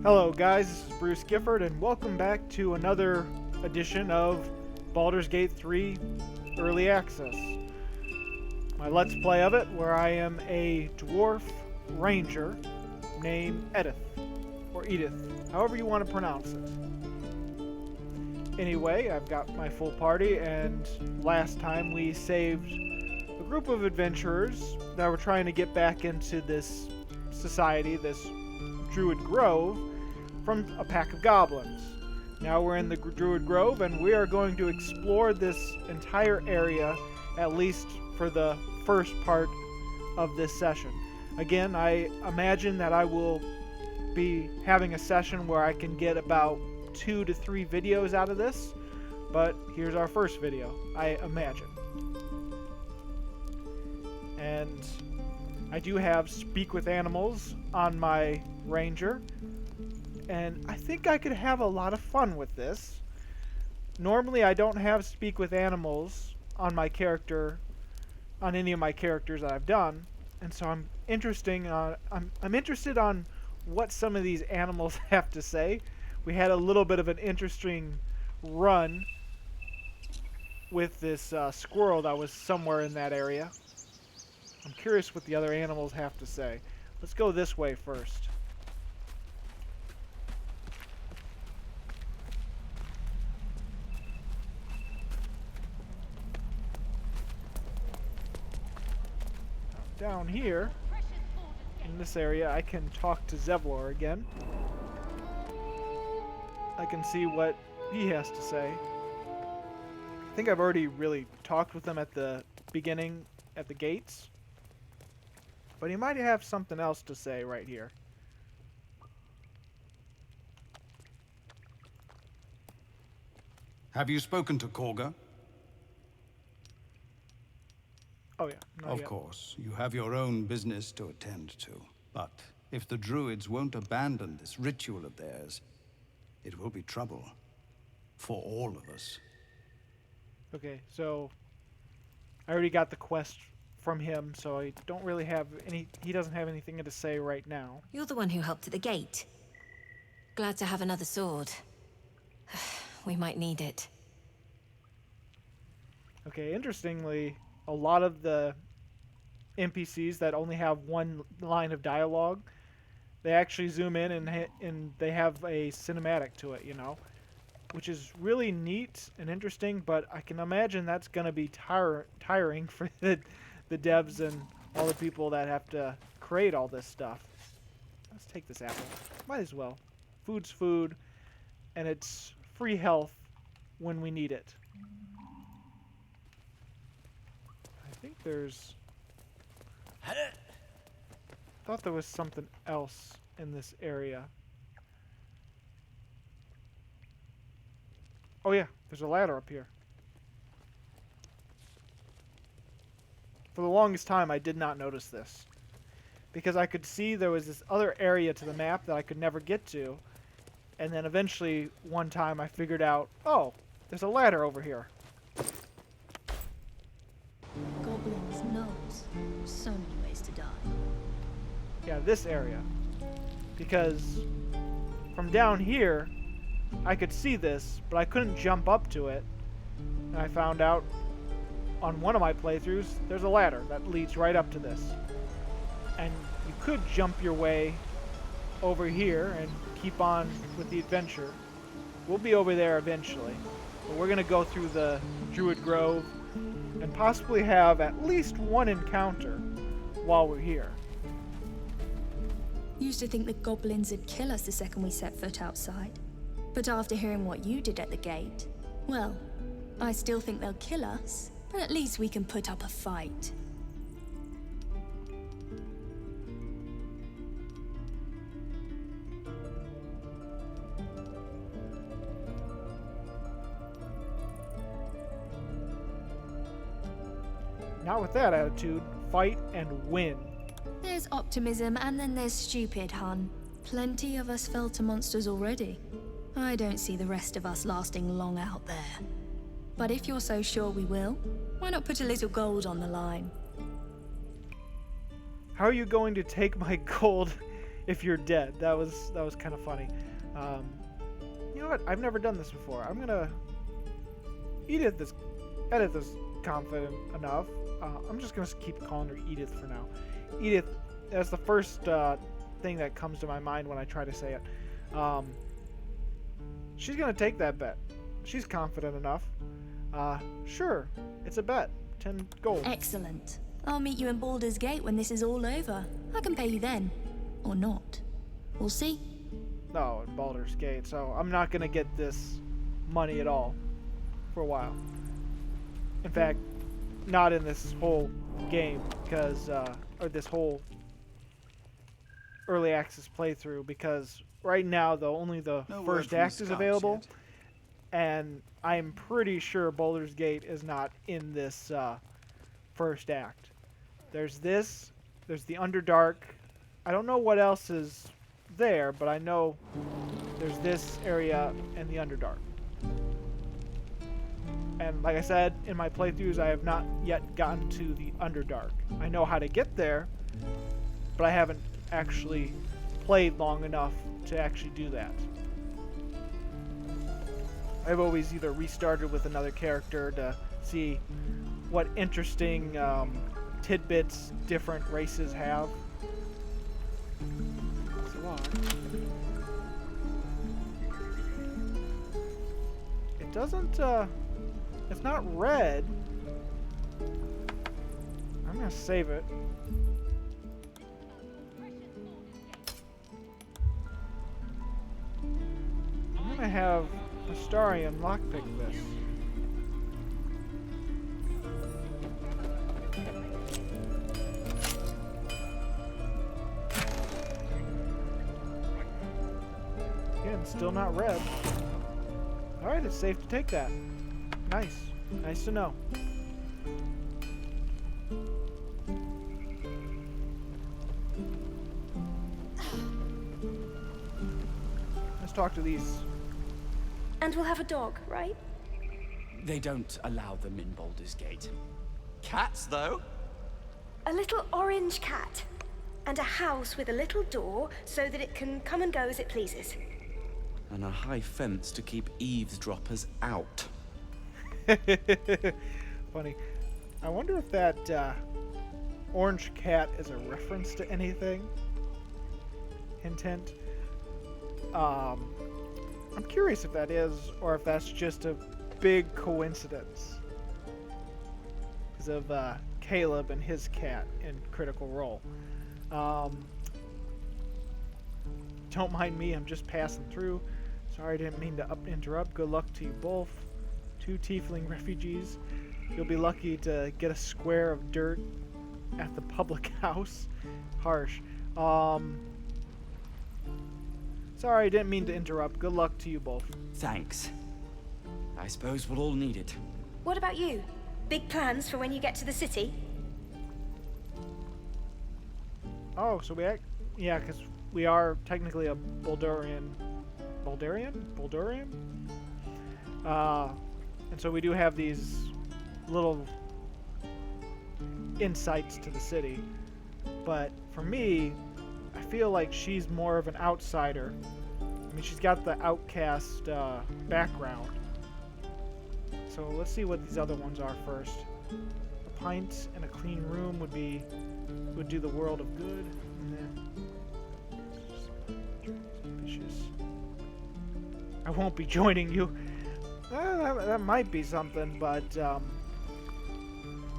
Hello guys, this is Bruce Gifford and welcome back to another edition of Baldur's Gate 3 Early Access. My Let's Play of it, where I am a dwarf ranger named Edith, or Edith, however you want to pronounce it. Anyway, I've got my full party, and last time we saved a group of adventurers that were trying to get back into this society, this Druid Grove, from a pack of goblins. Now we're in the Druid Grove, and we are going to explore this entire area, at least for the first part of this session. Again, I imagine that I will be having a session where I can get about 2 to 3 videos out of this, but here's our first video, I imagine. And I do have Speak with Animals on my Ranger, and I think I could have a lot of fun with this. Normally I don't have Speak with Animals on my character, on any of my characters that I've done, and so I'm interested on what some of these animals have to say. We had a little bit of an interesting run with this squirrel that was somewhere in that area. I'm curious what the other animals have to say. Let's go this way first. Down here, in this area, I can talk to Zevlor again. I can see what he has to say. I think I've already really talked with him at the beginning, at the gates. But he might have something else to say right here. Have you spoken to Korga? Oh yeah, not Of yet. course, you have your own business to attend to. But if the druids won't abandon this ritual of theirs, it will be trouble. For all of us. Okay, so I already got the quest from him, so I don't really have any. He doesn't have anything to say right now. You're the one who helped at the gate. Glad to have another sword. We might need it. Okay, interestingly, a lot of the NPCs that only have one line of dialogue, they actually zoom in and they have a cinematic to it, you know, which is really neat and interesting, but I can imagine that's going to be tiring for the devs and all the people that have to create all this stuff. Let's take this apple. Might as well. Food's food, and it's free health when we need it. I think there's... thought there was something else in this area. Oh yeah, there's a ladder up here. For the longest time, I did not notice this, because I could see there was this other area to the map that I could never get to, and then eventually, one time, I figured out, oh, there's a ladder over here. Goblins knows so many ways to die. Yeah, this area. Because from down here, I could see this, but I couldn't jump up to it. And I found out on one of my playthroughs, there's a ladder that leads right up to this. And you could jump your way over here and keep on with the adventure. We'll be over there eventually. But we're going to go through the Druid Grove and possibly have at least one encounter while we're here. Used to think the goblins would kill us the second we set foot outside. But after hearing what you did at the gate, well, I still think they'll kill us, but at least we can put up a fight. Not with that attitude. Fight and win. There's optimism and then there's stupid, hun. Plenty of us fell to monsters already. I don't see the rest of us lasting long out there. But if you're so sure we will, why not put a little gold on the line? How are you going to take my gold if you're dead. That was kind of funny. You know what? I've never done this before. I'm gonna Edith is confident enough. I'm just gonna keep calling her Edith for now. Edith, that's the first thing that comes to my mind when I try to say it. She's gonna take that bet. She's confident enough. Sure, it's a bet. 10 gold. Excellent. I'll meet you in Baldur's Gate when this is all over. I can pay you then. Or not. We'll see. No, in Baldur's Gate, so I'm not gonna get this money at all for a while. In fact, not in this whole game, because, or this whole early access playthrough, because right now, though, only the first act is available, and I'm pretty sure Baldur's Gate is not in this first act. There's this, there's the Underdark. I don't know what else is there, but I know there's this area and the Underdark. And like I said, in my playthroughs, I have not yet gotten to the Underdark. I know how to get there, but I haven't actually played long enough to actually do that. I've always either restarted with another character to see what interesting tidbits different races have. It's a lot. It doesn't, it's not red. I'm gonna save it. I'm gonna have Astarion lockpick this. Again, still not red. Alright, it's safe to take that. Nice. Nice to know. Let's talk to these. And we'll have a dog, right? They don't allow them in Baldur's Gate. Cats, though? A little orange cat. And a house with a little door so that it can come and go as it pleases. And a high fence to keep eavesdroppers out. Funny. I wonder if that orange cat is a reference to anything. Hint, hint. I'm curious if that is, or if that's just a big coincidence. Because of Caleb and his cat in Critical Role. Don't mind me, I'm just passing through. Sorry, I didn't mean to interrupt. Good luck to you both. 2 tiefling refugees. You'll be lucky to get a square of dirt at the public house. Harsh. Sorry, I didn't mean to interrupt. Good luck to you both. Thanks. I suppose we'll all need it. What about you? Big plans for when you get to the city? Oh, so yeah, because we are technically a Baldurian. And so we do have these little insights to the city. But for me, I feel like she's more of an outsider. I mean, she's got the outcast background. So let's see what these other ones are first. A pint and a clean room would do the world of good. And then ambitious. I won't be joining you. That might be something, but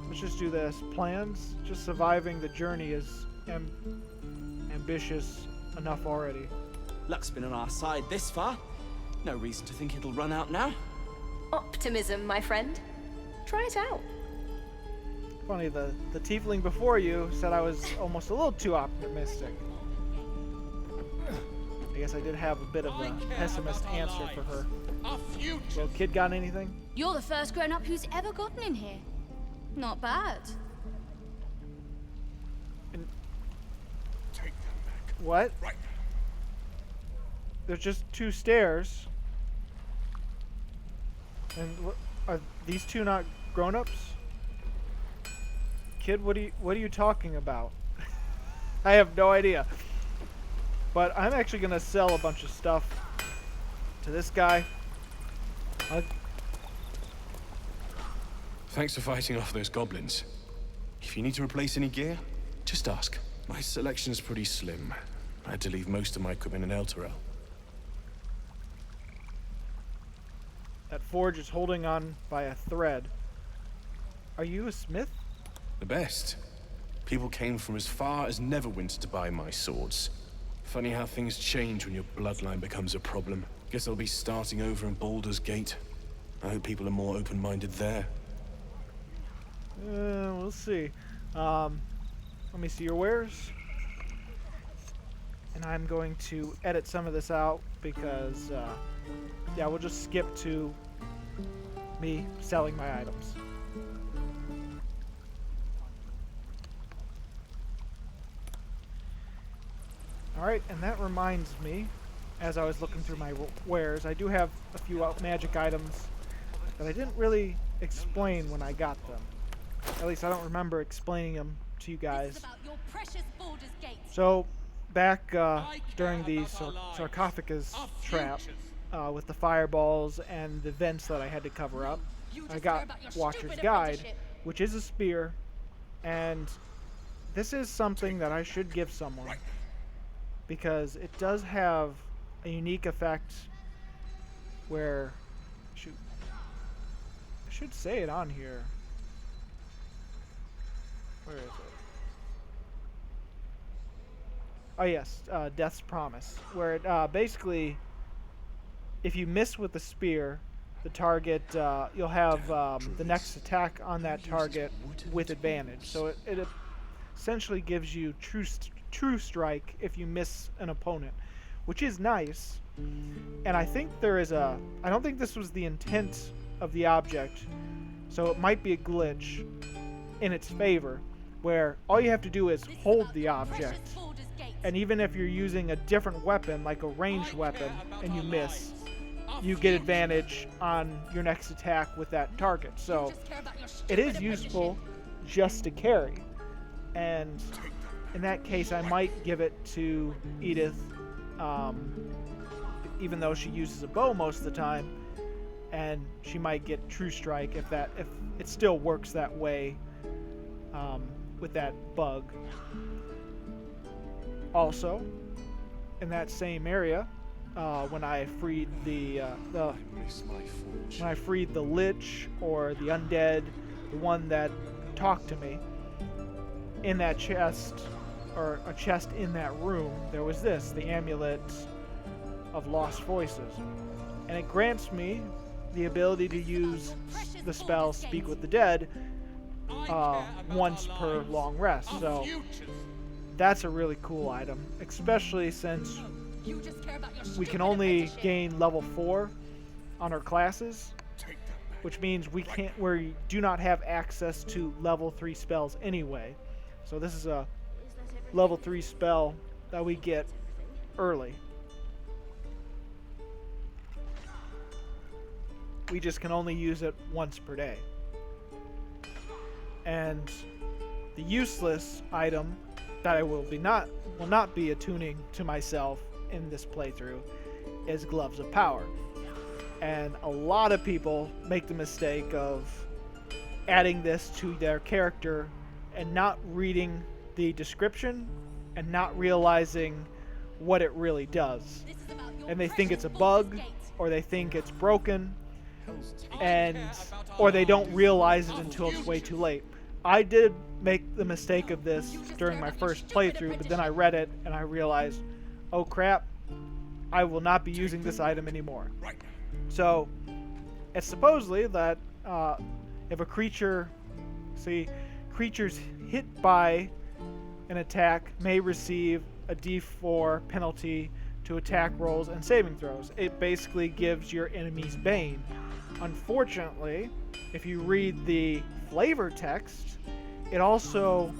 let's just do this. Plans. Just surviving the journey is ambitious enough already. Luck's been on our side this far. No reason to think it'll run out now. Optimism, my friend. Try it out. Funny, the tiefling before you said I was almost a little too optimistic. I guess I did have a bit of a pessimist answer for her. Well, kid, got anything? You're the first grown-up who's ever gotten in here. Not bad. Take them back. What? Right. There's just 2 stairs. And are these 2 not grown-ups? Kid, what are you talking about? I have no idea. But I'm actually going to sell a bunch of stuff to this guy. Thanks for fighting off those goblins. If you need to replace any gear, just ask. My selection is pretty slim. I had to leave most of my equipment in Elturel. That forge is holding on by a thread. Are you a smith? The best. People came from as far as Neverwinter to buy my swords. Funny how things change when your bloodline becomes a problem. Guess I'll be starting over in Baldur's Gate. I hope people are more open-minded there. We'll see. Let me see your wares. And I'm going to edit some of this out because, yeah, we'll just skip to me selling my items. Alright, and that reminds me, as I was looking through my wares, I do have a few magic items that I didn't really explain when I got them. At least I don't remember explaining them to you guys. So, back during the sarcophagus trap, with the fireballs and the vents that I had to cover up, I got Watcher's Guide, which is a spear, and this is something that I should give someone, because it does have a unique effect where, shoot, I should say it on here. Where is it? Oh yes, Death's Promise, where it basically, if you miss with the spear, the target, you'll have the next attack on that target with advantage. So it essentially gives you true strike if you miss an opponent, which is nice. And I think there is I don't think this was the intent of the object, so it might be a glitch in its favor, where all you have to do is hold the object, and even if you're using a different weapon, like a ranged weapon, and you miss, you get advantage on your next attack with that target. So it is useful just to carry, and in that case I might give it to Edith, even though she uses a bow most of the time, and she might get True Strike if it still works that way with that bug. Also, in that same area, when I freed the lich or the undead, the one that talked to me, in that chest, or a chest in that room, there was this, the Amulet of Lost Voices, and it grants me the ability to use the spell Speak with the Dead once per long rest. So that's a really cool item, especially since we can only gain level 4 on our classes, which means we do not have access to level 3 spells anyway. So this is a level 3 spell that we get early. We just can only use it once per day. And the useless item that I will not be attuning to myself in this playthrough is Gloves of Power. And a lot of people make the mistake of adding this to their character and not reading the description and not realizing what it really does. And they think it's a bug, or they think it's broken, or they don't realize it until it's way too late. I did make the mistake of this during my first playthrough, but then I read it and I realized, oh crap, I will not be using this item anymore. So it's supposedly that if a creatures hit by an attack may receive a D4 penalty to attack rolls and saving throws. It basically gives your enemies Bane. Unfortunately, if you read the flavor text, it also,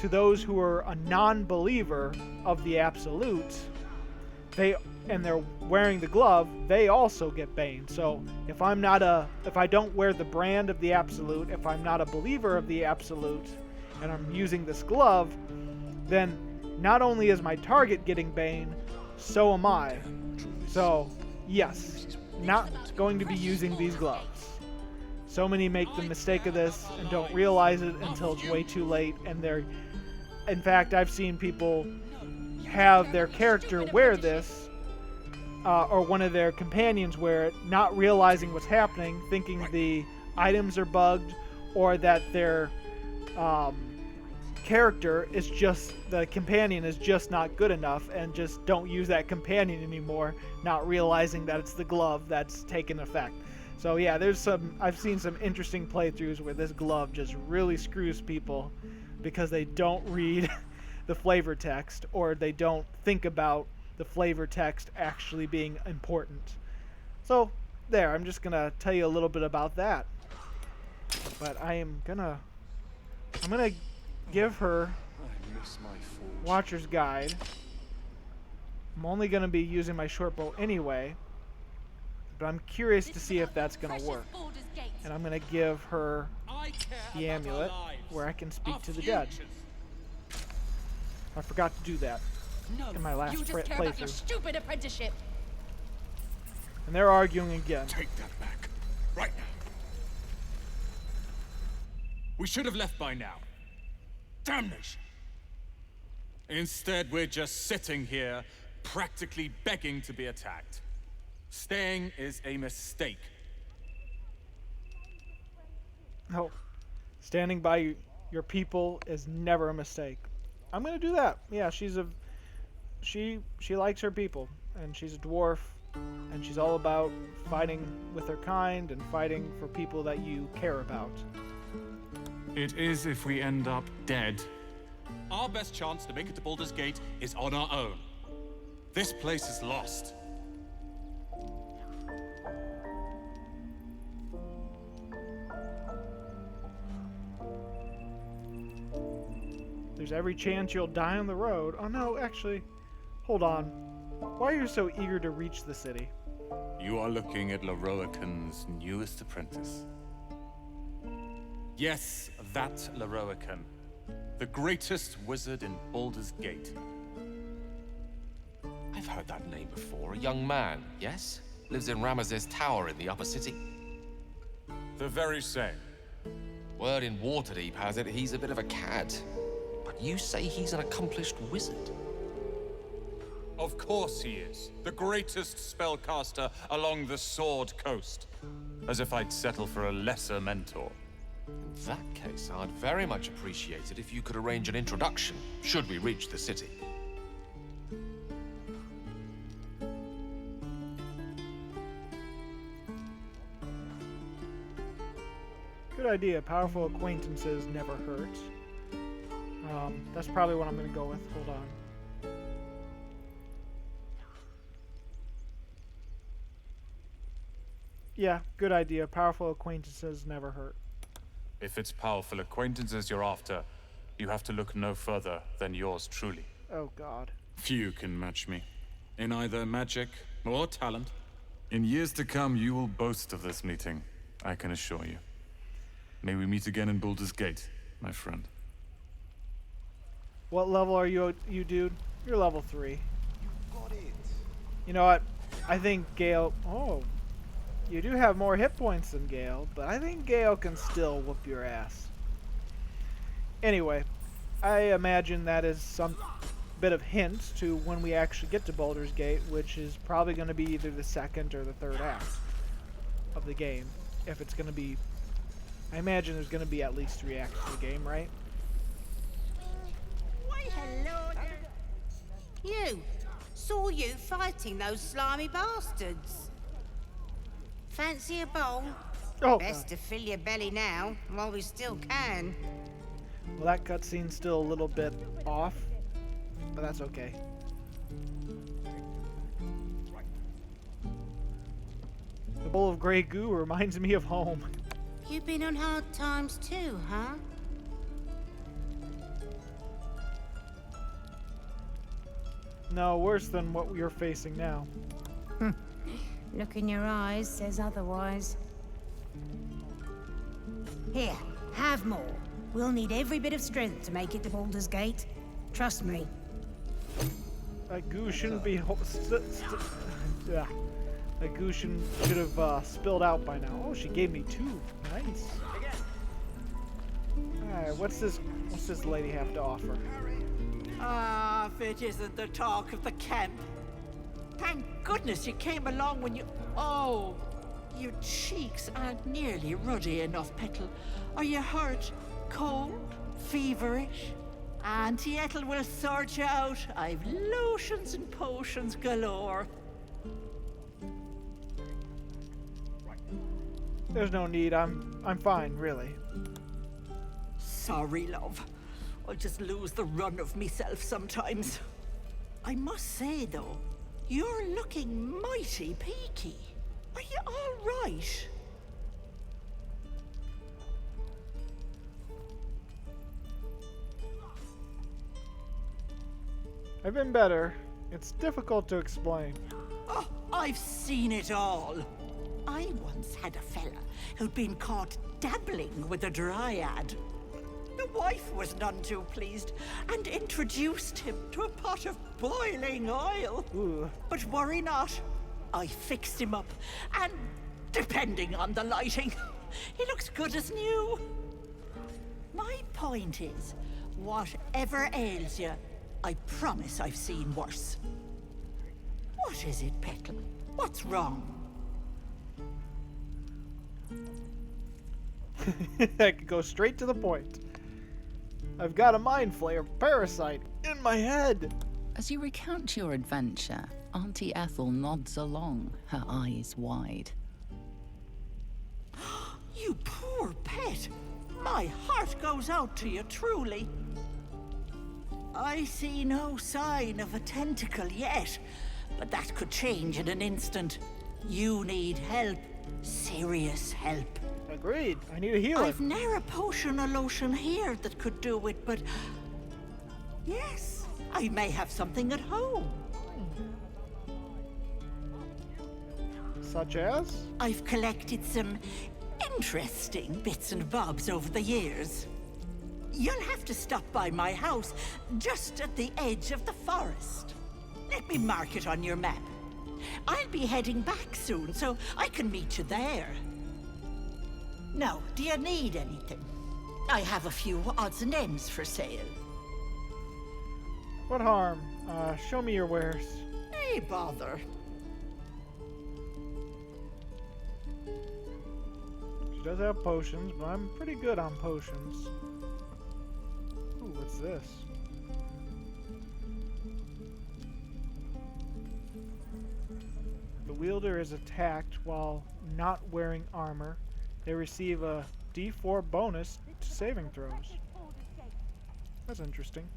to those who are a non-believer of the Absolute, and they're wearing the glove, they also get Bane. So if I don't wear the brand of the Absolute, if I'm not a believer of the Absolute, and I'm using this glove, then not only is my target getting Bane, so am I. So, yes, not going to be using these gloves. So many make the mistake of this and don't realize it until it's way too late, and they're... In fact, I've seen people have their character wear this, or one of their companions wear it, not realizing what's happening, thinking the items are bugged, or that their character is just, the companion is just not good enough, and just don't use that companion anymore, not realizing that it's the glove that's taken effect. So yeah, I've seen some interesting playthroughs where this glove just really screws people because they don't read the flavor text, or they don't think about the flavor text actually being important. So there, I'm just gonna tell you a little bit about that. But I'm gonna give her I miss my forge. Watcher's Guide. I'm only gonna be using my short bow anyway, but I'm curious to see if that's gonna work. And I'm gonna give her the amulet where I can speak to the dead. I forgot to do that in my last playthrough. Stupid apprenticeship. And they're arguing again. Take that back. Right now. We should have left by now. Damnation. Instead, we're just sitting here, practically begging to be attacked. Staying is a mistake. No, standing by your people is never a mistake. I'm gonna do that. Yeah, she likes her people, and she's a dwarf, and she's all about fighting with her kind and fighting for people that you care about. It is if we end up dead. Our best chance to make it to Baldur's Gate is on our own. This place is lost. There's every chance you'll die on the road. Oh no, actually, hold on. Why are you so eager to reach the city? You are looking at Leroican's newest apprentice. Yes, that Leroican. The greatest wizard in Baldur's Gate. I've heard that name before. A young man, yes? Lives in Ramaz's tower in the upper city. The very same. Word in Waterdeep has it he's a bit of a cad. But you say he's an accomplished wizard. Of course he is. The greatest spellcaster along the Sword Coast. As if I'd settle for a lesser mentor. In that case, I'd very much appreciate it if you could arrange an introduction, should we reach the city. Good idea. Powerful acquaintances never hurt. That's probably what I'm going to go with. Hold on. Yeah, good idea. Powerful acquaintances never hurt. If it's powerful acquaintances you're after, you have to look no further than yours truly. Oh, God. Few can match me, in either magic or talent. In years to come, you will boast of this meeting, I can assure you. May we meet again in Baldur's Gate, my friend. What level are you, dude? You're level 3. You got it. You know what? I think Gale... Oh. You do have more hit points than Gale, but I think Gale can still whoop your ass. Anyway, I imagine that is some bit of hint to when we actually get to Baldur's Gate, which is probably going to be either the second or the third act of the game. If it's going to be... I imagine there's going to be at least 3 acts of the game, right? Hello there. You! Saw you fighting those slimy bastards. Fancy a bowl? Oh, Best to fill your belly now, while we still can. Well, that cutscene's still a little bit off, but that's okay. The bowl of grey goo reminds me of home. You've been on hard times too, huh? No, worse than what you're facing now. Look in your eyes says otherwise. Here, have more. We'll need every bit of strength to make it to Baldur's Gate. Trust me. A goo shouldn't be. Yeah. A goo should have spilled out by now. Oh, she gave me 2. Nice. Alright, what's this lady have to offer? Ah, if it isn't the talk of the camp. Thank goodness you came along when you... Oh, your cheeks aren't nearly ruddy enough, Petal. Are you hurt? Cold? Feverish? Auntie Ethel will sort you out. I've lotions and potions galore. There's no need. I'm fine, really. Sorry, love. I just lose the run of myself sometimes. I must say, though, you're looking mighty peaky. Are you all right? I've been better. It's difficult to explain. Oh, I've seen it all. I once had a fella who'd been caught dabbling with a dryad. The wife was none too pleased and introduced him to a pot of boiling oil. Ooh. But worry not, I fixed him up, and depending on the lighting, he looks good as new. My point is, whatever ails you, I promise I've seen worse. What is it, Petal? What's wrong? I could go straight to the point. I've got a mind flayer parasite in my head. As you recount your adventure, Auntie Ethel nods along, her eyes wide. You poor pet! My heart goes out to you, truly. I see no sign of a tentacle yet, but that could change in an instant. You need help. Serious help. Agreed. I need a healer. I've ne'er a potion or lotion here that could do it, but... Yes, I may have something at home. Such as? I've collected some interesting bits and bobs over the years. You'll have to stop by my house, just at the edge of the forest. Let me mark it on your map. I'll be heading back soon, so I can meet you there. Now, do you need anything? I have a few odds and ends for sale. What harm? Show me your wares. Hey, bother. She does have potions, but I'm pretty good on potions. Ooh, what's this? The wielder is attacked while not wearing armor. They receive a D4 bonus to saving throws. That's interesting.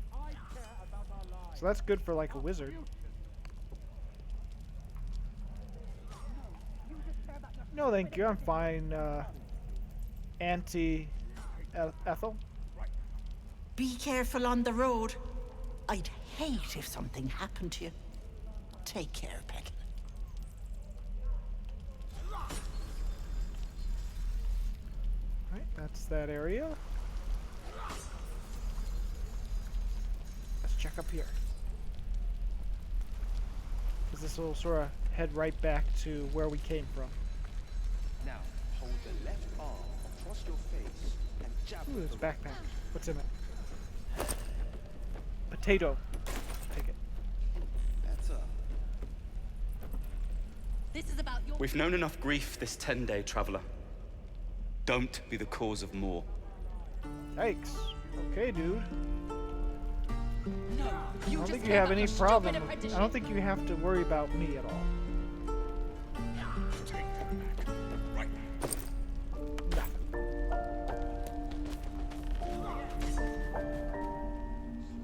So that's good for like a wizard. No, thank you. I'm fine. Auntie Ethel. Be careful on the road. I'd hate if something happened to you. Take care, Petal. Right, that's that area. Let's check up here. Because this will sort of head right back to where we came from. Now, hold the left arm across your face and jab. Ooh, it's a backpack. What's in it? Potato. Take it. Better. This is about your... We've known enough grief, this 10-day traveler. Don't be the cause of more. Yikes. Okay, dude. No, I don't think you have any problem. I don't think you have to worry about me at all.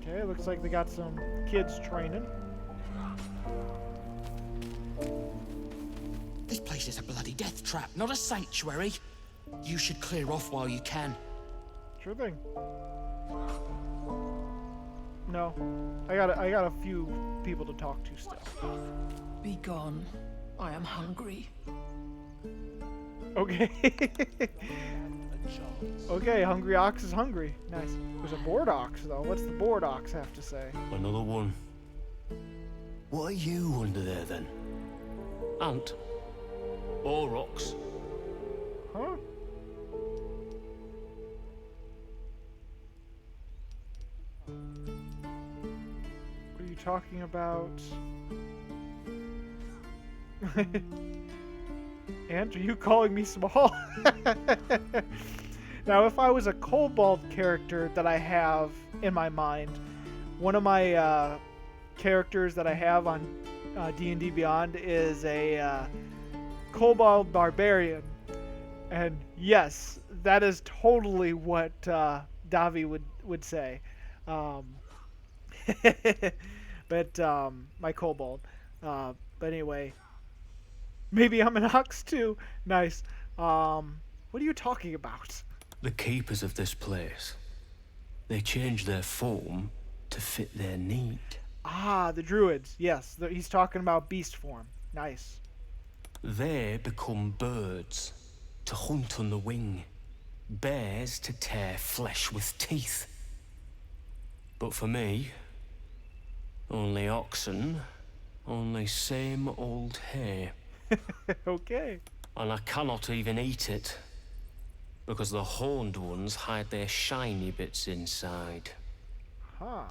Okay, looks like they got some kids training. This place is a bloody death trap, not a sanctuary. You should clear off while you can. Sure thing. No, I got a few people to talk to still. Be gone. I am hungry. Okay. Okay, hungry ox is hungry. Nice. There's a bored ox though. What's the bored ox have to say? Another one. What are you under there, then? Ant? Or rocks? Huh? What are you talking about? Ant, are you calling me small? Now, if I was a kobold character that I have in my mind, one of my characters that I have on D&D Beyond is a kobold barbarian. And yes, that is totally what Davi would say. But my kobold. But anyway, maybe I'm an ox too. Nice. What are you talking about? The keepers of this place. They change their form to fit their need. Ah, the druids. Yes, he's talking about beast form. Nice. They become birds to hunt on the wing. Bears to tear flesh with teeth. But for me, only oxen, only same old hay. Okay. And I cannot even eat it, because the horned ones hide their shiny bits inside. Huh.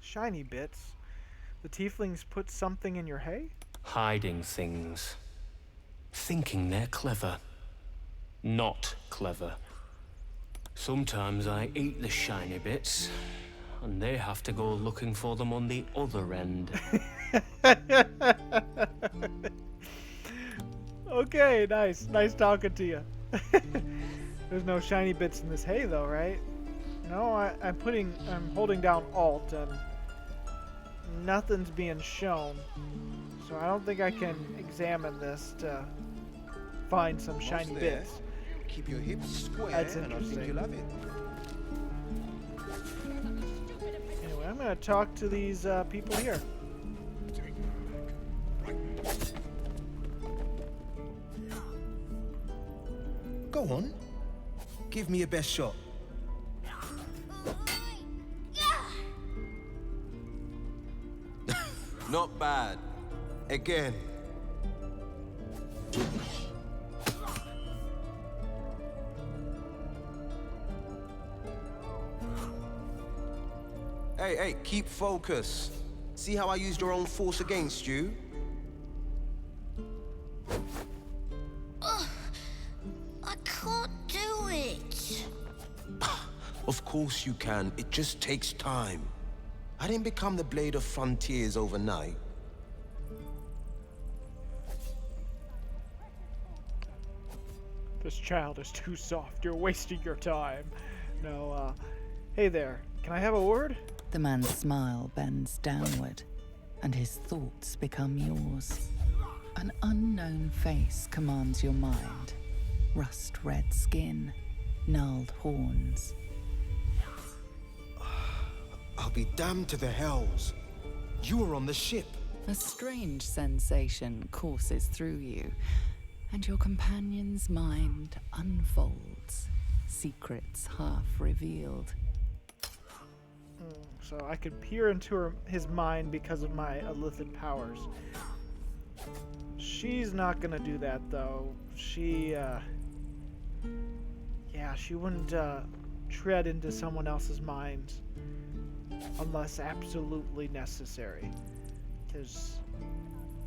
Shiny bits? The tieflings put something in your hay? Hiding things. Thinking they're clever. Not clever. Sometimes I eat the shiny bits, and they have to go looking for them on the other end. Okay, nice. Nice talking to you. There's no shiny bits in this hay though, right? No, I'm holding down Alt and nothing's being shown. So I don't think I can examine this to find some shiny bits. Keep your hips square. That's and I think interesting. you'll have it. Anyway, I'm gonna talk to these people here. Go on. Give me your best shot. Not bad. Again. Hey, keep focus. See how I used your own force against you? I can't do it. Of course you can. It just takes time. I didn't become the Blade of Frontiers overnight. This child is too soft. You're wasting your time. No, hey there. Can I have a word? The man's smile bends downward, and his thoughts become yours. An unknown face commands your mind. Rust-red skin, gnarled horns. I'll be damned to the hells. You were on the ship. A strange sensation courses through you, and your companion's mind unfolds, secrets half revealed. So I could peer into his mind because of my illicit powers. She's not gonna do that though. She wouldn't tread into someone else's mind unless absolutely necessary. Because,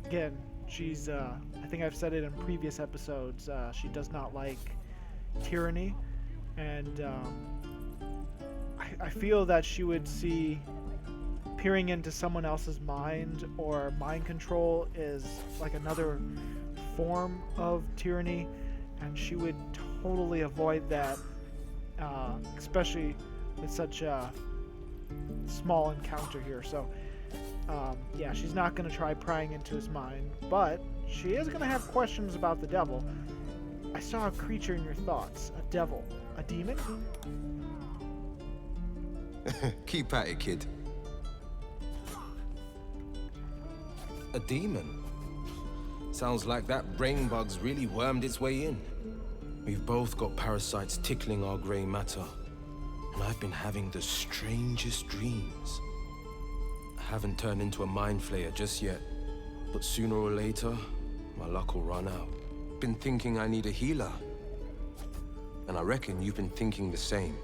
again, she's, I think I've said it in previous episodes, she does not like tyranny, and I feel that she would see peering into someone else's mind or mind control is like another form of tyranny, and she would totally avoid that, especially with such a small encounter here. So yeah, she's not going to try prying into his mind, but she is going to have questions about the devil. I saw a creature in your thoughts. A devil. A demon? Keep at it, kid. A demon? Sounds like that brain bug's really wormed its way in. We've both got parasites tickling our grey matter. and I've been having the strangest dreams. I haven't turned into a mind flayer just yet, but sooner or later, my luck will run out. Been thinking I need a healer, and I reckon you've been thinking the same.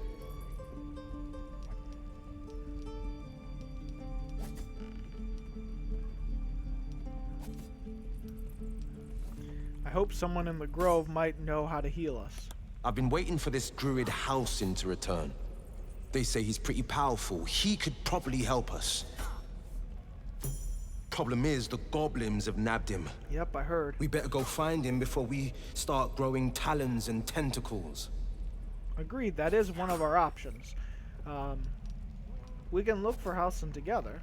I hope someone in the grove might know how to heal us. I've been waiting for this druid Halsin to return. They say he's pretty powerful. He could probably help us. Problem is, the goblins have nabbed him. Yep, I heard. We better go find him before we start growing talons and tentacles. Agreed, that is one of our options. We can look for Halsin together.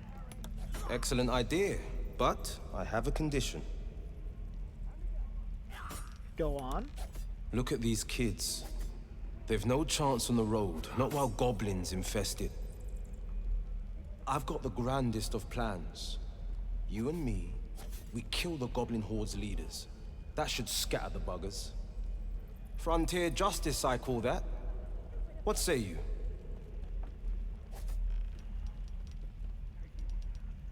Excellent idea, but I have a condition. Go on. Look at these kids. They've no chance on the road, not while goblins infest it. I've got the grandest of plans. You and me, we kill the goblin horde's leaders. That should scatter the buggers. Frontier justice, I call that. What say you?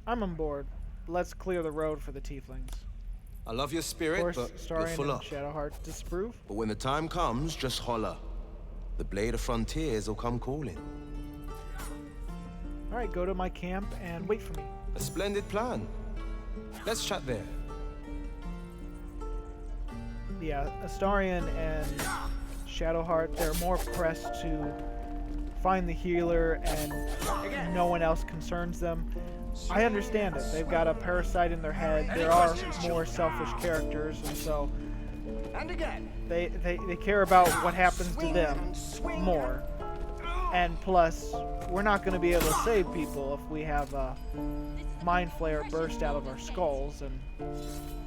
I'm on board. Let's clear the road for the tieflings. I love your spirit, Of course, but you're Starion full and up. Shadowheart disapprove. But when the time comes, just holler. The Blade of Frontiers will come calling. Alright, go to my camp and wait for me. A splendid plan. Let's chat there. Yeah, Astarion and Shadowheart, they're more pressed to find the healer and no one else concerns them. I understand it. They've got a parasite in their head. There are more selfish characters, and so they care about what happens to them more. And plus, we're not going to be able to save people if we have a mind flare burst out of our skulls, and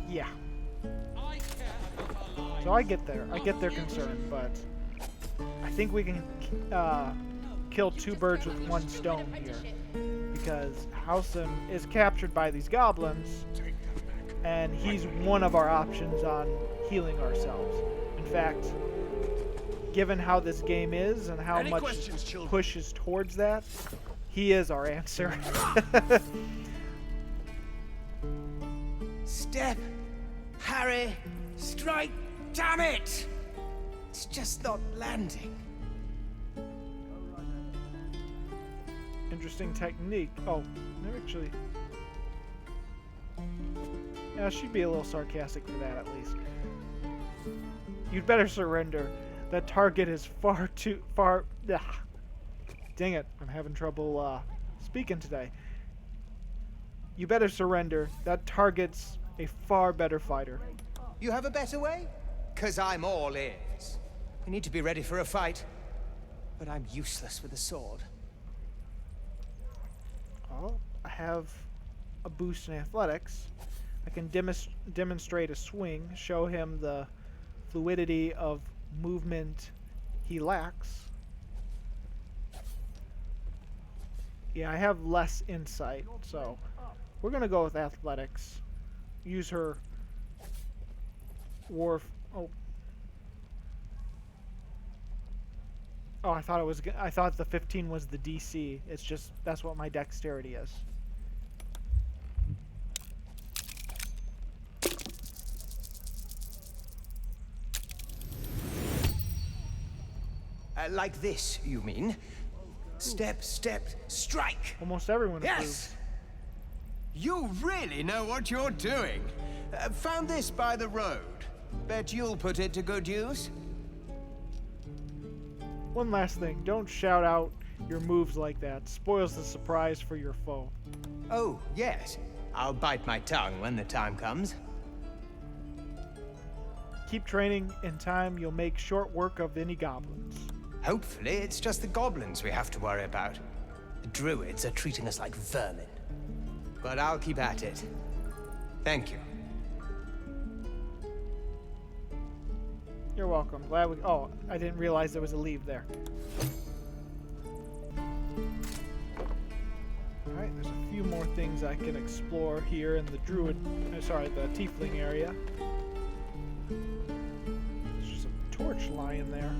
yeah. So I get their concern, but I think we can kill two birds with one stone here. Because Halsin is captured by these goblins, and he's one of our options on healing ourselves. In fact, given how this game is and how much pushes towards that, he is our answer. Step, Harry, strike, damn it! It's just not landing. Interesting technique. Oh, no, actually. Yeah, she'd be a little sarcastic for that, at least. You'd better surrender. That target is far too far. Ugh. Dang it, I'm having trouble speaking today. You better surrender. That target's a far better fighter. You have a better way? 'Cause I'm all ears. We need to be ready for a fight. But I'm useless with a sword. Well, I have a boost in athletics. I can demonstrate a swing, show him the fluidity of movement he lacks. Yeah, I have less insight, so we're going to go with athletics. Use her Dwarf. Oh, I thought the 15 was the DC. It's just that's what my dexterity is. Like this, you mean? Step, step, strike! Almost everyone approves. Yes! You really know what you're doing. Found this by the road. Bet you'll put it to good use. One last thing, don't shout out your moves like that. Spoils the surprise for your foe. Oh, yes. I'll bite my tongue when the time comes. Keep training. In time, you'll make short work of any goblins. Hopefully, it's just the goblins we have to worry about. The druids are treating us like vermin. But I'll keep at it. Thank you. You're welcome. Glad we... Oh, I didn't realize there was a leave there. Alright, there's a few more things I can explore here in the the tiefling area. There's just a torch lying there.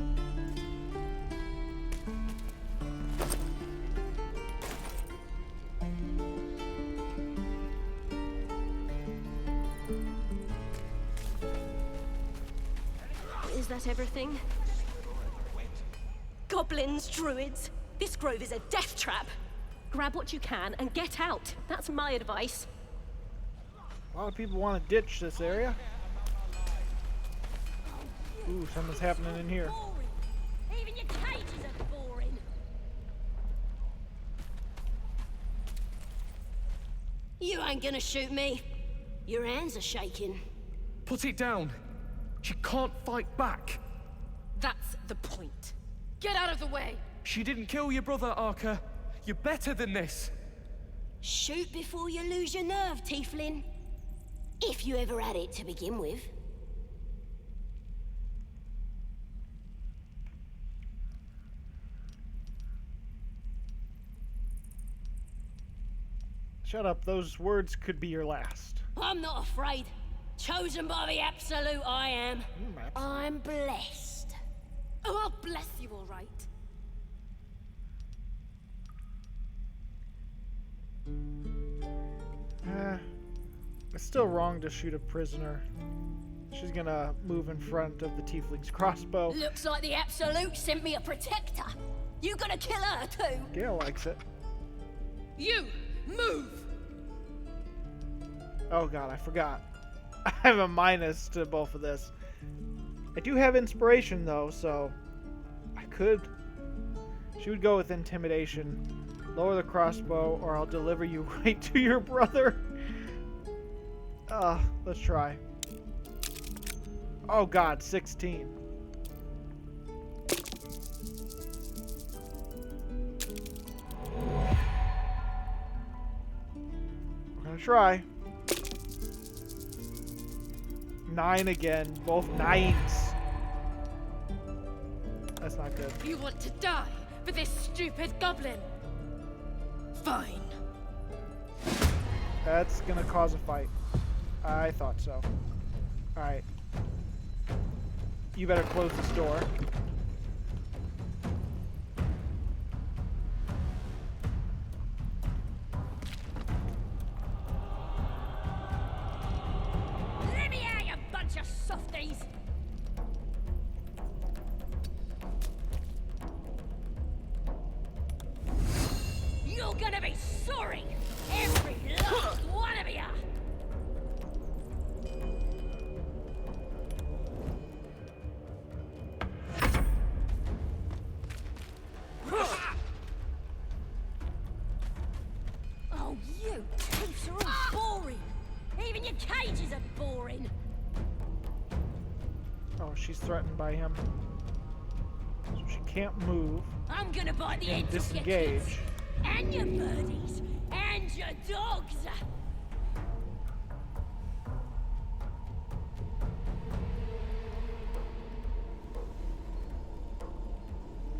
Was that everything? Goblins, druids. This grove is a death trap. Grab what you can and get out. That's my advice. A lot of people want to ditch this area. Ooh, something's happening in here. Even your cages are boring. You ain't gonna shoot me. Your hands are shaking. Put it down. She can't fight back. That's the point. Get out of the way! She didn't kill your brother, Arca. You're better than this. Shoot before you lose your nerve, tiefling. If you ever had it to begin with. Shut up, those words could be your last. I'm not afraid. Chosen by the Absolute, I am. I'm blessed. Oh, I'll bless you, all right. It's still wrong to shoot a prisoner. She's gonna move in front of the tiefling's crossbow. Looks like the Absolute sent me a protector. You gonna kill her too? Gale likes it. You, move! Oh god, I forgot. I have a minus to both of this. I do have inspiration though, so I could. She would go with intimidation. Lower the crossbow or I'll deliver you right to your brother. Let's try. Oh god, 16. We're gonna try. 9 again, both 9s. That's not good. You want to die for this stupid goblin? Fine. That's gonna cause a fight. I thought so. Alright. You better close this door. Let me out, you bunch of softies! You're gonna be sorry! Every last one of you! Oh, you thieves are all boring! Even your cages are boring! Oh, she's threatened by him. So she can't move. I'm gonna bite the And heads off your disengage. kids! And your birdies! And your dogs!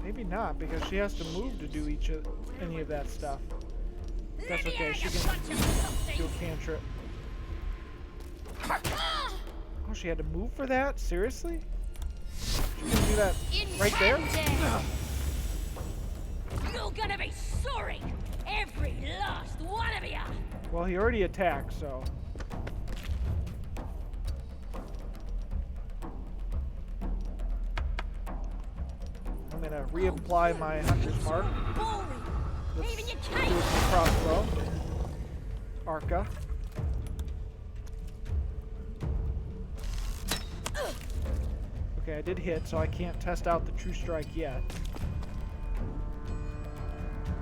Maybe not, because she has to move to do any of that stuff. That's okay, she can do a cantrip. Oh, she had to move for that? Seriously? She can do that right there? You're gonna be sorry! Every last one of you! Well, he already attacked, so... I'm gonna reapply my hunter's mark. Let's do it with the crossbow. Arca. Okay, I did hit, so I can't test out the true strike yet.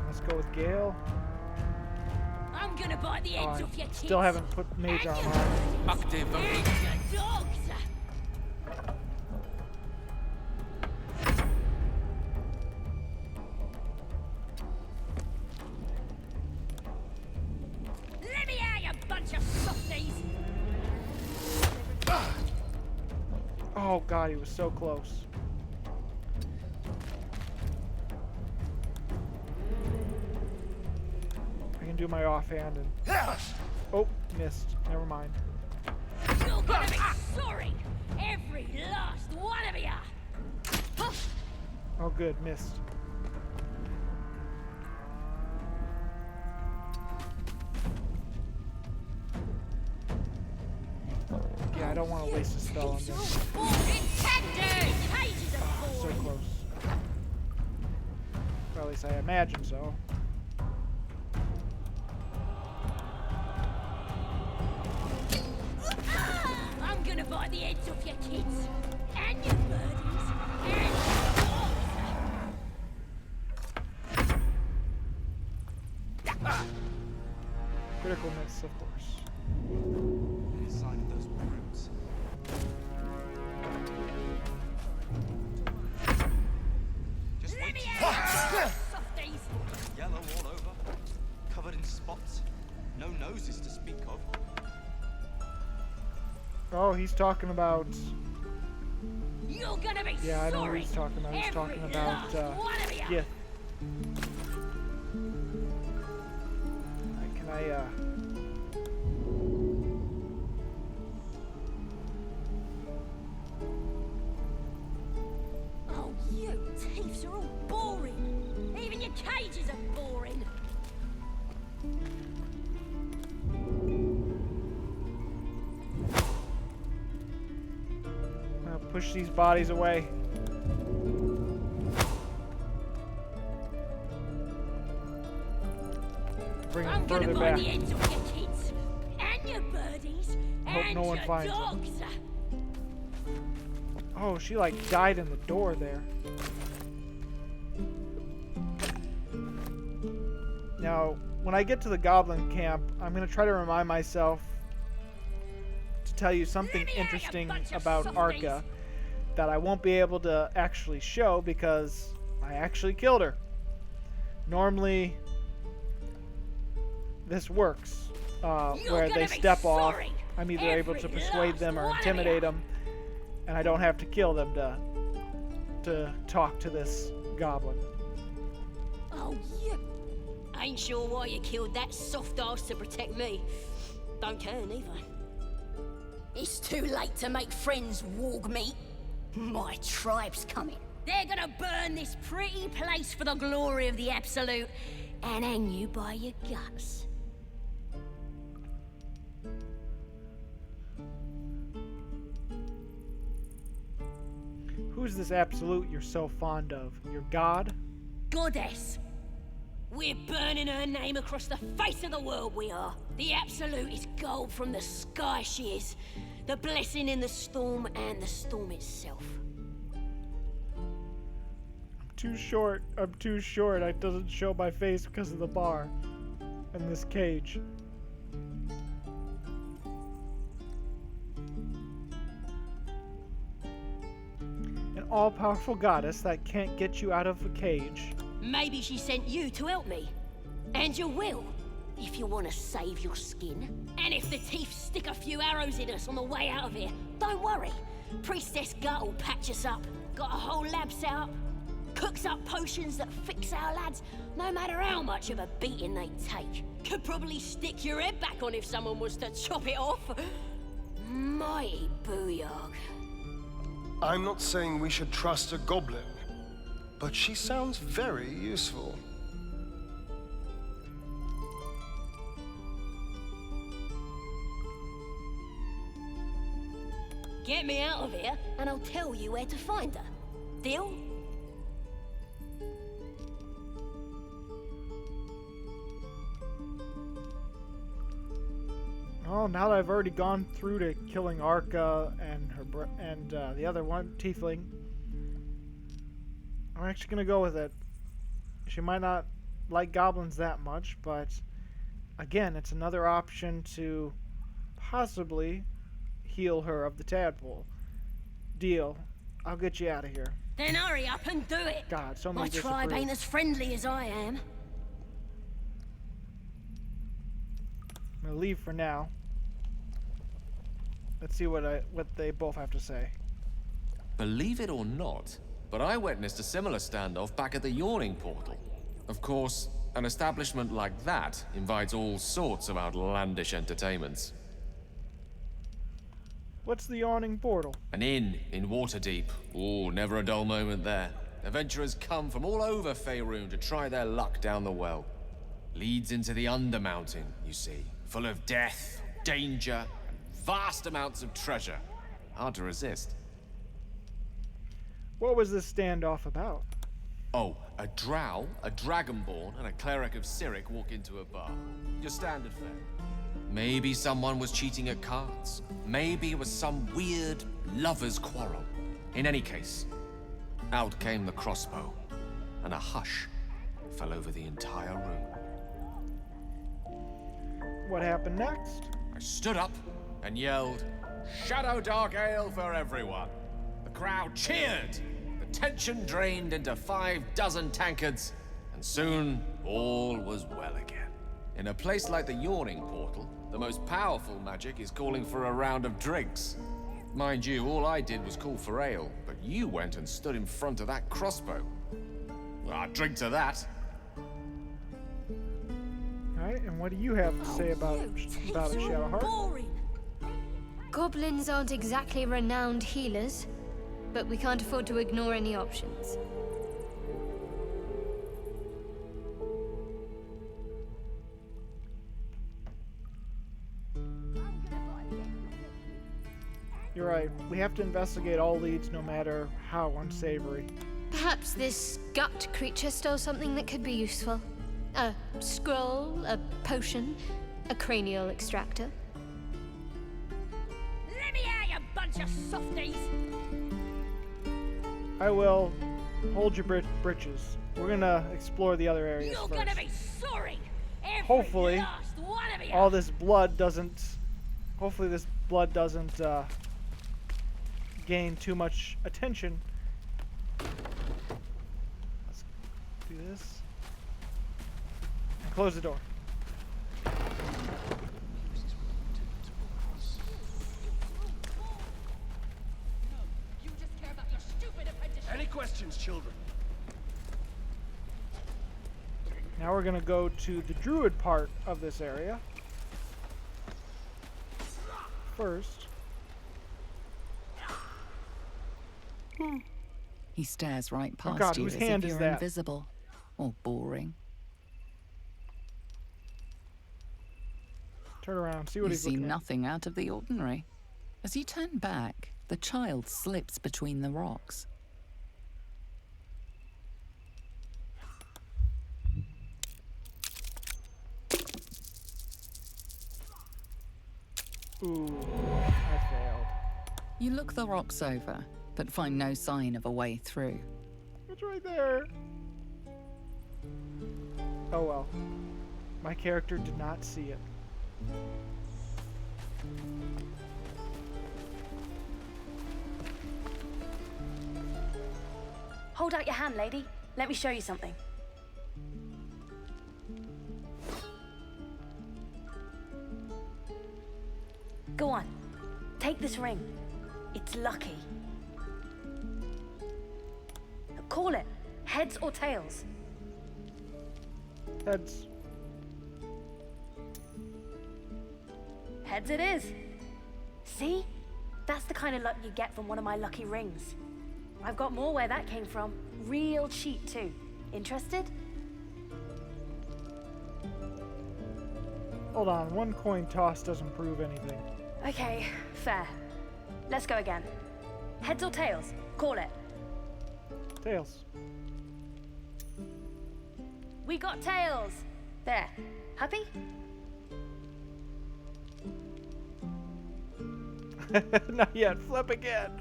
Let's go with Gale. I'm gonna bite the heads off your kids! Still haven't put mage armor on. Active and your dogs! Let me out, you bunch of softies! Oh god, he was so close. I can do my offhand and... Oh, missed. Never mind. You're gonna be sorry! Every last one of you! Oh good, missed. Yeah, I don't want to waste a spell on this. at least I imagine so. I'm gonna bite the heads off your kids and your birdies and your dogs. Critical miss, of course. Any sign of those brutes? Just wait. Softies. Yellow all over, covered in spots, no noses to speak of. Oh, he's talking about. You're gonna be Yeah, I know what sorry. he's talking about. He's talking Every about last one of ya. yeah. Can I Oh, you thieves are all boring. Even your cages are boring. I'll push these bodies away. Bring I'm them gonna further buy back. the ends of your kids and your birdies Hope and no one your finds them. dogs. Oh, she like died in the door there. Now, when I get to the Goblin Camp, I'm going to try to remind myself to tell you something interesting about Arca that I won't be able to actually show because I actually killed her. Normally, this works, where they step off. I'm either able to persuade them or intimidate them, and I don't have to kill them to talk to this goblin. Oh, you ain't sure why you killed that soft ass to protect me. Don't care neither. It's too late to make friends, warg meat. My tribe's coming. They're gonna burn this pretty place for the glory of the Absolute and hang you by your guts. Who's this Absolute you're so fond of? Your god? Goddess. We're burning her name across the face of the world, we are. The Absolute is gold from the sky, she is. The blessing in the storm and the storm itself. I'm too short. I'm too short. I doesn't show my face because of the bar and this cage. An all-powerful goddess that can't get you out of a cage. Maybe she sent you to help me. And you will, if you want to save your skin. And if the teeth stick a few arrows in us on the way out of here, don't worry. Priestess Gut will patch us up. Got a whole lab set up. Cooks up potions that fix our lads, no matter how much of a beating they take. Could probably stick your head back on if someone was to chop it off. Mighty booyah. I'm not saying we should trust a goblin, but she sounds very useful. Get me out of here, and I'll tell you where to find her. Deal? Oh, now that I've already gone through to killing Arca and the other one, tiefling, I'm actually gonna go with it. She might not like goblins that much, but again, it's another option to possibly heal her of the tadpole. Deal. I'll get you out of here. Then hurry up and do it. God, so many My tribe disapprove. ain't as friendly as I am. I'm gonna leave for now. Let's see what they both have to say. Believe it or not, but I witnessed a similar standoff back at the Yawning Portal. Of course, an establishment like that invites all sorts of outlandish entertainments. What's the Yawning Portal? An inn in Waterdeep. Ooh, never a dull moment there. Adventurers come from all over Faerun to try their luck down the well. Leads into the Undermountain, you see. Full of death, danger, and vast amounts of treasure. Hard to resist. What was this standoff about? Oh, A drow, a dragonborn, and a cleric of Cyric walk into a bar. Your standard fare. Maybe someone was cheating at cards. Maybe it was some weird lover's quarrel. In any case, out came the crossbow, and a hush fell over the entire room. What happened next? I stood up and yelled, "Shadow Dark Ale for everyone!" The crowd cheered. The tension drained into 6 tankards, and soon all was well again. In a place like the Yawning Portal, the most powerful magic is calling for a round of drinks. Mind you, all I did was call for ale, but you went and stood in front of that crossbow. Well, I'd drink to that. Alright, and what do you have to say about it, Shadowheart? Goblins aren't exactly renowned healers, but we can't afford to ignore any options. You're right. We have to investigate all leads, no matter how unsavory. Perhaps this gut creature stole something that could be useful. A scroll, a potion, a cranial extractor. Let me out, you bunch of softies! I will hold your britches. We're gonna explore the other areas You're first. gonna be sorry! Every Hopefully, last one of you! all this blood doesn't. Hopefully, this blood doesn't gain too much attention. Let's do this and close the door. Any questions, children? Now we're gonna go to the druid part of this area. First. He stares right past God, you whose as hand if is you're that? invisible or boring. Turn around, see what You he's see looking at. nothing out of the ordinary. As you turn back, the child slips between the rocks. Ooh, I failed. You look the rocks over, but find no sign of a way through. It's right there. Oh well. My character did not see it. Hold out your hand, lady. Let me show you something. Go on. Take this ring. It's lucky. Call it. Heads or tails? Heads. Heads it is. See? That's the kind of luck you get from one of my lucky rings. I've got more where that came from. Real cheap, too. Interested? Hold on, one coin toss doesn't prove anything. Okay, fair. Let's go again. Heads or tails? Call it. Tails. We got tails. There. Happy? Not yet. Flip again.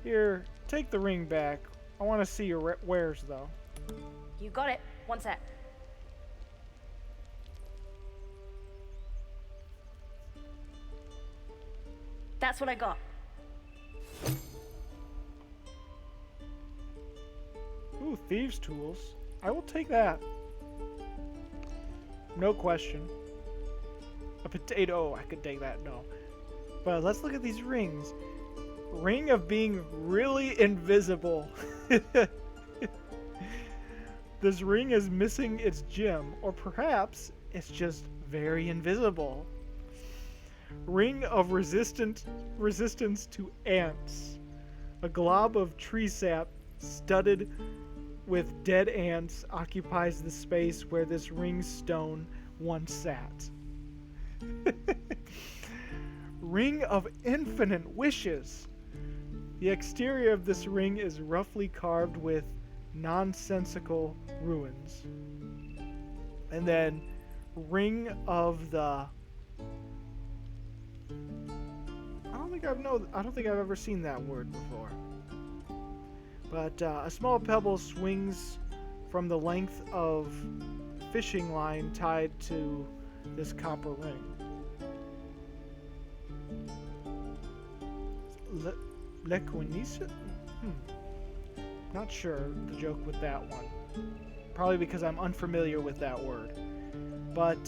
Here, take the ring back. I want to see your wares, though. You got it. One sec. That's what I got. Ooh, thieves' tools. I will take that. No question. A potato. I could take that. No. But let's look at these rings. Ring of being really invisible. This ring is missing its gem, or perhaps it's just very invisible. Ring of resistance to ants. A glob of tree sap studded with dead ants occupies the space where this ring stone once sat. Ring of infinite wishes. The exterior of this ring is roughly carved with nonsensical ruins. And then ring of the... I don't think I've ever seen that word before. But a small pebble swings from the length of fishing line tied to this copper ring. Lequinisa? Not sure the joke with that one. Probably because I'm unfamiliar with that word. But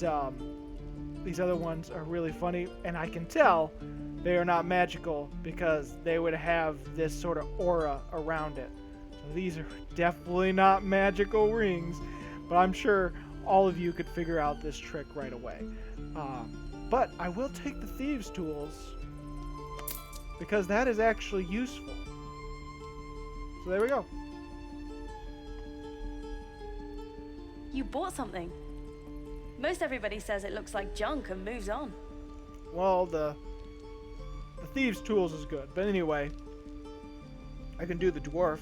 these other ones are really funny, and I can tell they are not magical because they would have this sort of aura around it. So these are definitely not magical rings, but I'm sure all of you could figure out this trick right away. But I will take the thieves' tools because that is actually useful. So there we go. You bought something. Most everybody says it looks like junk and moves on. Well, the thieves' tools is good. But anyway, I can do the dwarf.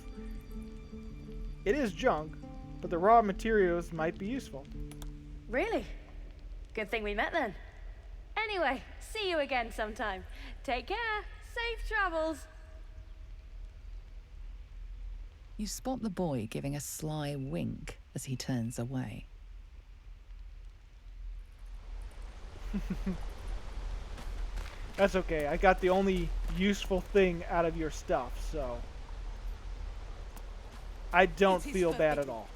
It is junk, but the raw materials might be useful. Really? Good thing we met then. Anyway, see you again sometime. Take care. Safe travels. You spot the boy giving a sly wink as he turns away. That's okay. I got the only useful thing out of your stuff, so I don't feel bad at all.